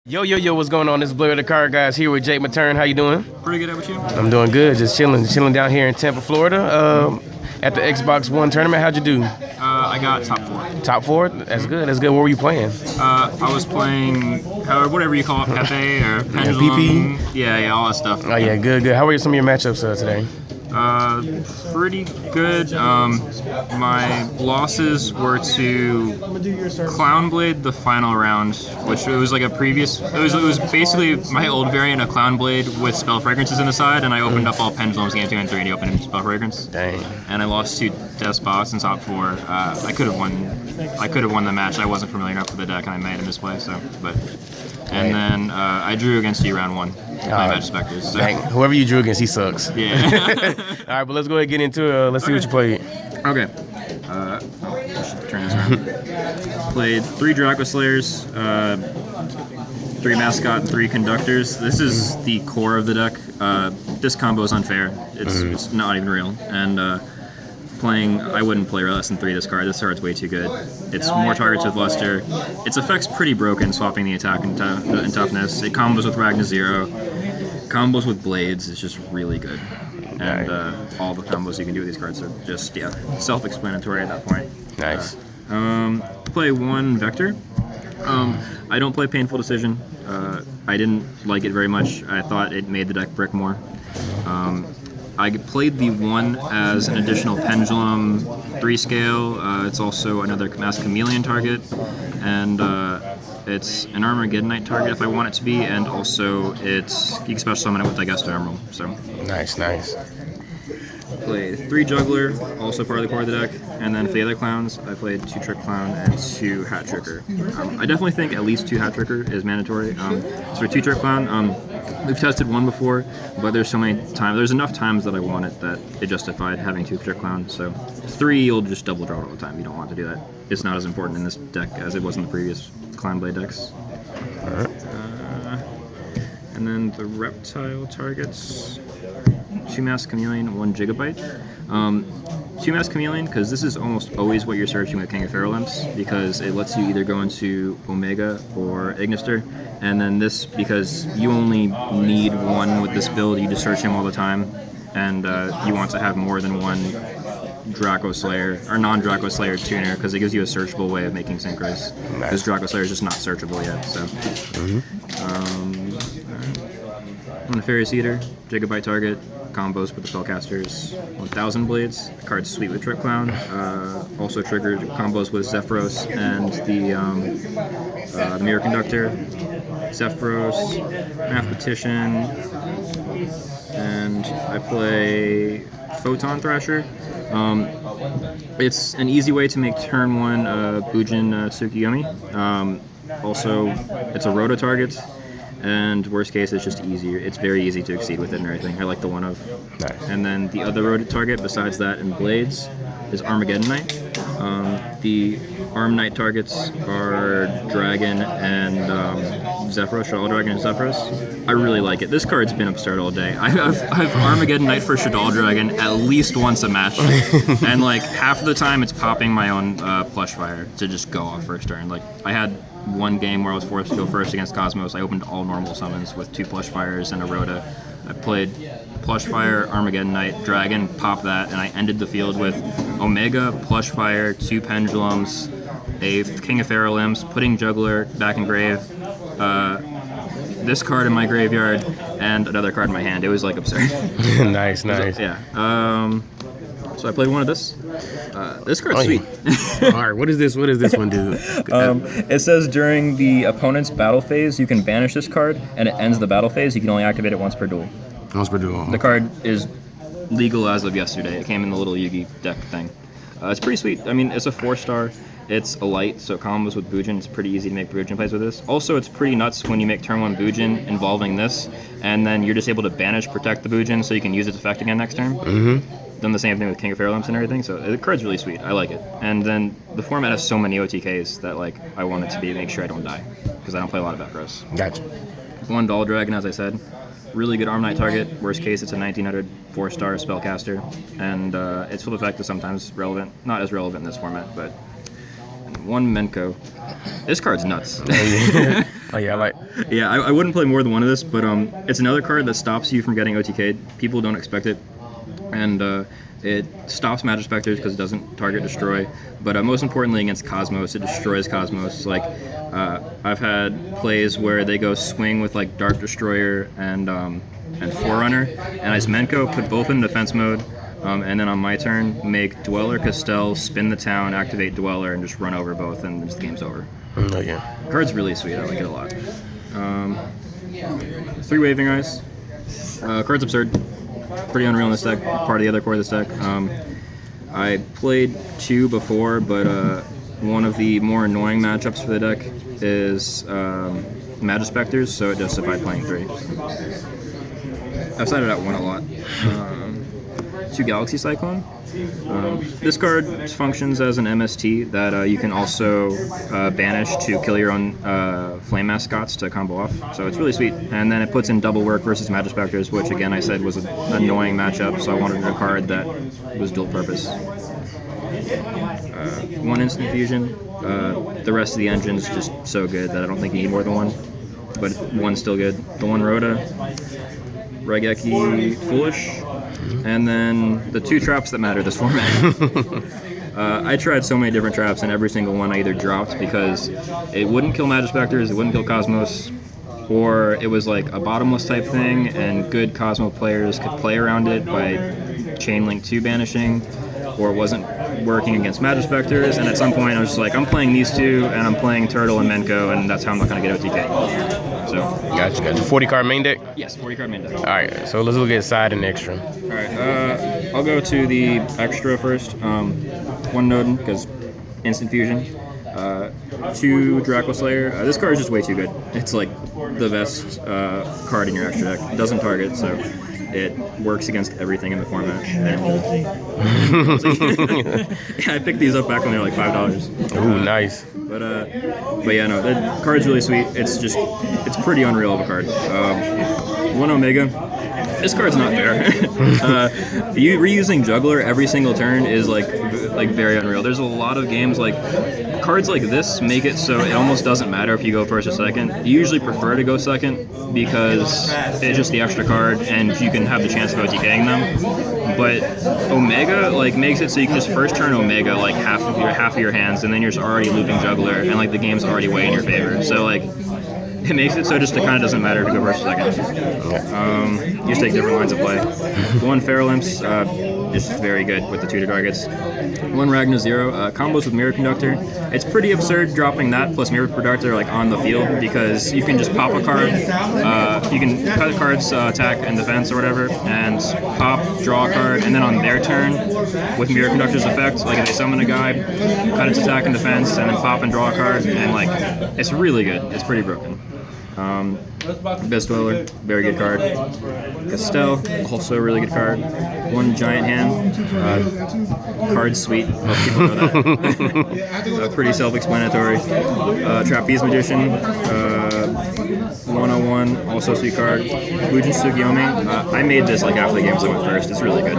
Yo, yo, yo, what's going on? This is Blair, TheCardGuyz here with Mattern. How you doing? Pretty good. How about you? I'm doing good. Just chilling down here in Tampa, Florida at the Xbox One tournament. How'd you do? I got top 4. Top 4? That's good. That's good. What were you playing? I was playing, whatever you call it, Pepe or Pendulum. PP? Yeah, all that stuff. Oh, yeah, good. How were some of your matchups today? Pretty good. My losses were to Clownblade the final round, which it was like a previous. It was basically my old variant of Clownblade with spell fragrances in the side, and I opened up all Pendulums game 2 and 3, and he opened spell fragrance. Dang. And I lost to Despots in top 4. I could have won the match. I wasn't familiar enough with the deck, and I made a misplay. And then I drew against you round 1. My Magic Specters. So. Dang. Whoever you drew against, he sucks. Yeah. All right, but let's go ahead and get into it. Let's see what you played. Okay. I should turn this around. Played 3 Draco Slayers, 3 Mascot, 3 Conductors. This is the core of the deck. This combo is unfair. It's not even real. And I wouldn't play less than 3 this card. This card's way too good. It's more targets with Luster. Its effect's pretty broken, swapping the attack and toughness. It combos with Ragna 0. Combos with Blades is just really good. And all the combos you can do with these cards are just, self-explanatory at that point. Nice. Play 1 Vector. I don't play Painful Decision. I didn't like it very much. I thought it made the deck brick more. I played the 1 as an additional Pendulum 3 scale. It's also another Mass Chameleon target, and it's an Armageddonite target if I want it to be, and also you can special summon it with Digesto Emerald. So Nice. Played 3 Juggler, also part of the core of the deck, and then for the other clowns, I played 2 Trick Clown and 2 Hat Tricker. I definitely think at least 2 Hat Tricker is mandatory. So for 2 Trick Clown, we've tested 1 before, but there's enough times that I want it that it justified having 2 Trick Clown. So 3, you'll just double draw it all the time. You don't want to do that. It's not as important in this deck as it was in the previous Clownblade decks. Alright. And then the reptile targets. 2 Mass Chameleon, 1 Gigabyte. 2 Mass Chameleon, because this is almost always what you're searching with King of Pharaoh Lamps, because it lets you either go into Omega or Ignister, and then this, because you only need 1 with this build, you just search him all the time, and you want to have more than 1 Draco Slayer, or non-Draco Slayer tuner, because it gives you a searchable way of making synchros. This Draco Slayer is just not searchable yet, so. Nefarious Eater, Gigabyte target, combos with the Spellcasters, 1000 Blades, card's sweet with Trick Clown, also triggered combos with Zephyros and the Mirror Conductor, Zephyros, Mathematician, and I play Photon Thrasher. It's an easy way to make turn 1 Bujin Tsukiyami. Also, it's a Rota target. And worst case, it's just easier. It's very easy to exceed with it and everything. I like the 1 of. Nice. And then the other road target besides that in Blades is Armageddonite. The Arm Knight targets are Dragon and Zephyros, Shadal Dragon and Zephyros. I really like it. This card's been upstart all day. I've Armageddonite for Shadal Dragon at least once a match. And like half of the time it's popping my own Plush Fire to just go off first turn. Like I had 1 game where I was forced to go first against Cosmos. I opened all normal summons with 2 Plush Fires and a Rhoda. I played Plush Fire, Armageddonite, Dragon, pop that, and I ended the field with Omega, Plush Fire, 2 Pendulums, a King of Pharaoh Limbs, putting Juggler back in grave, this card in my graveyard, and another card in my hand. It was like absurd. Nice. Yeah. So I played 1 of this. This card's sweet. All right, what does this one do? It says during the opponent's battle phase, you can banish this card, and it ends the battle phase. You can only activate it once per duel. Once per duel. The card is legal as of yesterday. It came in the little Yugi deck thing. It's pretty sweet. I mean, it's a 4-star. It's a light, so it combos with Bujin. It's pretty easy to make Bujin plays with this. Also, it's pretty nuts when you make turn 1 Bujin involving this, and then you're just able to banish, protect the Bujin, so you can use its effect again next turn. Done the same thing with King of Pharaoh Lamps and everything, so the card's really sweet. I like it. And then the format has so many OTKs that like I want it to make sure I don't die, because I don't play a lot of Vecros. Gotcha. 1 Doll Dragon, as I said. Really good Arm Knight target. Worst case, it's a 1900 4-star spellcaster, and its full effect is sometimes relevant. Not as relevant in this format, but 1 Menko. This card's nuts. Oh yeah, I like. Yeah, I wouldn't play more than one of this, but it's another card that stops you from getting OTK'd. People don't expect it, and it stops Magic Specters because it doesn't target destroy. But most importantly, against Cosmos, it destroys Cosmos. Like I've had plays where they go swing with like Dark Destroyer and Forerunner, and I just Menko, put both in defense mode. And then on my turn, make Dweller, Castell, spin the town, activate Dweller, and just run over both, and just the game's over. Oh yeah. Card's really sweet. I like it a lot. 3 Waving Eyes. Card's absurd. Pretty unreal in this deck. Part of the other core of this deck. I played 2 before, but one of the more annoying matchups for the deck is Magic Specters, so it justified playing 3. I've sided out 1 a lot. 2 Galaxy Cyclone. This card functions as an MST that you can also banish to kill your own Flame Mascots to combo off. So it's really sweet. And then it puts in double work versus Magic Specters, which again I said was an annoying matchup, so I wanted a card that was dual purpose. 1 Instant Fusion. The rest of the engine's just so good that I don't think you need more than 1. But 1's still good. The 1 Rhoda. Regeki Foolish. And then the 2 traps that matter this format. I tried so many different traps, and every single one I either dropped because it wouldn't kill Magic Specters, it wouldn't kill Cosmos, or it was like a bottomless type thing, and good Cosmo players could play around it by Chain Link 2 banishing, or it wasn't working against Magic Specters, and at some point I was just like, I'm playing these 2, and I'm playing Turtle and Menko, and that's how I'm not going to get OTK. So, Gotcha. 40 card main deck? Yes, 40 card main deck. Alright, so let's look at side and extra. Alright, I'll go to the extra first. 1 Nodin, because instant fusion. 2 Draco Slayer. This card is just way too good. It's like the best card in your extra deck. It doesn't target, so it works against everything in the format. And yeah, I picked these up back when they were like $5. Ooh, nice. But yeah, no, the card's really sweet. It's pretty unreal of a card. 1 Omega. This card's not fair. You reusing Juggler every single turn is like very unreal. There's a lot of games like cards like this make it so it almost doesn't matter if you go first or second. You usually prefer to go second because it's just the extra card and you can have the chance of OTKing them. But Omega like makes it so you can just first turn Omega like half of your hands, and then you're just already looping Juggler, and like the game's already way in your favor. So like it makes it so just it kind of doesn't matter to go first or second. You just take different lines of play. 1 Feral Imps is very good with the 2 targets. 1 Ragna Zero. Combos with Mirror Conductor. It's pretty absurd dropping that plus Mirror Conductor like on the field because you can just pop a card. You can cut a card's attack and defense or whatever, and pop, draw a card, and then on their turn with Mirror Conductor's effect, like if they summon a guy, cut its attack and defense, and then pop and draw a card, and like it's really good. It's pretty broken. Best Dweller, very good card. Castell, also a really good card. 1 Giant Hand, card's sweet, most people know that. Pretty self-explanatory. Trapeze Magician, 101, also a sweet card. Fujin Tsukiyomi, I made this like after the games I went first, it's really good.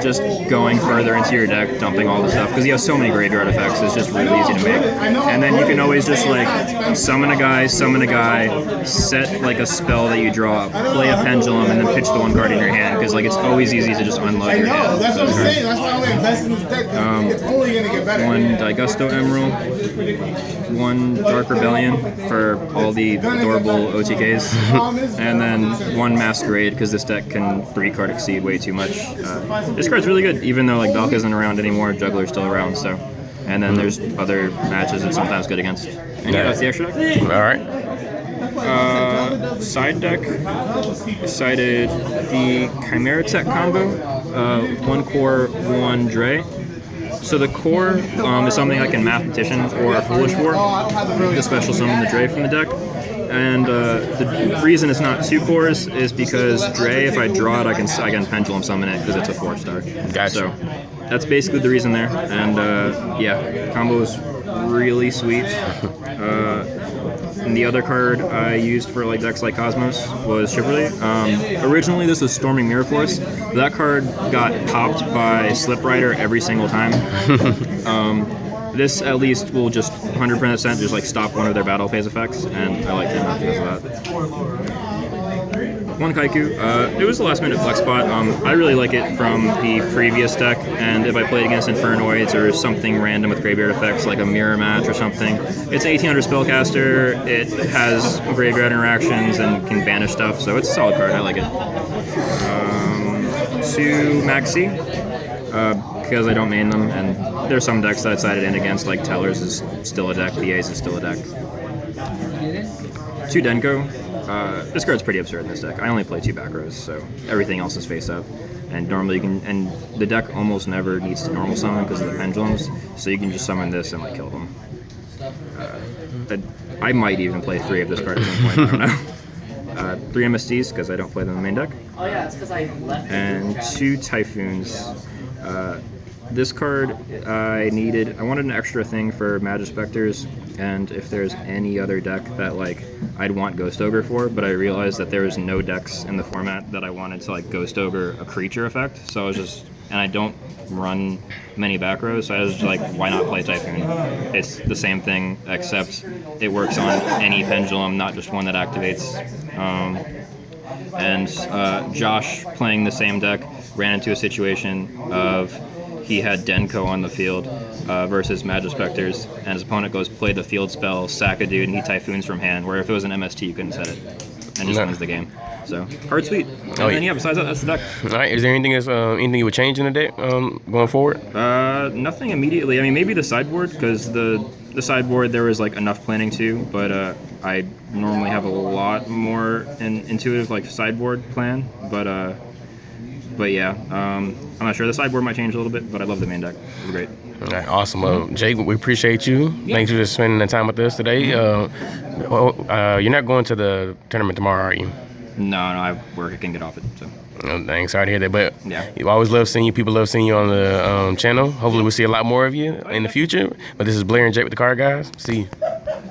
Just going further into your deck, dumping all the stuff, because you have so many graveyard effects, it's just really easy to make. And then you can always just like summon a guy, set like a spell that you draw, play a Pendulum, and then pitch the 1 card in your hand, because like it's always easy to just unload your hand. That's what I'm saying. That's why I'm gonna invest in this deck. It's only gonna get better. 1 Daigusto Emerald, 1 Dark Rebellion for all the adorable OTKs, and then 1 Masquerade because this deck can 3-card exceed way too much. This card's really good, even though like Valk isn't around anymore, Juggler's still around. So, and then there's other matches it's sometimes good against. And yeah, that's the extra deck. All right. Side deck, decided the Chimera Tech combo, 1 core, 1 Dre. So the core is something like in Mathematician or Foolish War, to special summon the Dre from the deck. And the reason it's not 2 cores is because Dre, if I draw it, I can Pendulum summon it because it's a 4-star. Gotcha. So that's basically the reason there. And yeah, combo is really sweet. And the other card I used for like decks like Cosmos was Chivalry. Originally this was Storming Mirror Force. That card got popped by Slip Rider every single time. this at least will just 100% just like stop one of their battle phase effects, and I like him because of that. One Kaiku. It was the last minute flex spot. I really like it from the previous deck, and if I played against Infernoids or something random with graveyard effects like a mirror match or something, it's an 1800 spellcaster. It has graveyard interactions and can banish stuff, so it's a solid card. I like it. To Maxi, because I don't main them, and there's some decks that I decided in against, like Tellers is still a deck, VAs is still a deck. To Denko. This card's pretty absurd in this deck. I only play 2 back rows, so everything else is face up. And normally you can, and the deck almost never needs to normal summon because of the pendulums, so you can just summon this and like kill them. I might even play 3 of this card at some point, I don't know. 3 MSTs because I don't play them in the main deck. Oh yeah, it's because I left. And 2 Typhoons. This card I wanted an extra thing for Magispectors, and if there's any other deck that like I'd want Ghost Ogre for, but I realized that there was no decks in the format that I wanted to like Ghost Ogre a creature effect, so I was just, and I don't run many back rows, so I was just like, why not play Typhoon? It's the same thing, except it works on any pendulum, not just one that activates. Josh, playing the same deck, ran into a situation of he had Denko on the field versus Magispectors, and his opponent goes play the field spell, sack a dude, and he Typhoons from hand, where if it was an MST, you couldn't set it, and just wins the game. So, hard sweet. And yeah, besides that, that's the deck. All right, is there anything anything you would change in the deck going forward? Nothing immediately. I mean, maybe the sideboard, because the sideboard there was like enough planning to, but I normally have a lot more intuitive like sideboard plan, but yeah, I'm not sure. The sideboard might change a little bit, but I love the main deck. It was great. All right, awesome. Jake, we appreciate you. Yeah. Thanks for spending the time with us today. You're not going to the tournament tomorrow, are you? No, I work. I can get off it. So. Oh, dang, sorry to hear that. But yeah, you always love seeing you. People love seeing you on the channel. Hopefully we'll see a lot more of you in the future. But this is Blair and Jake with the Card Guys. See you.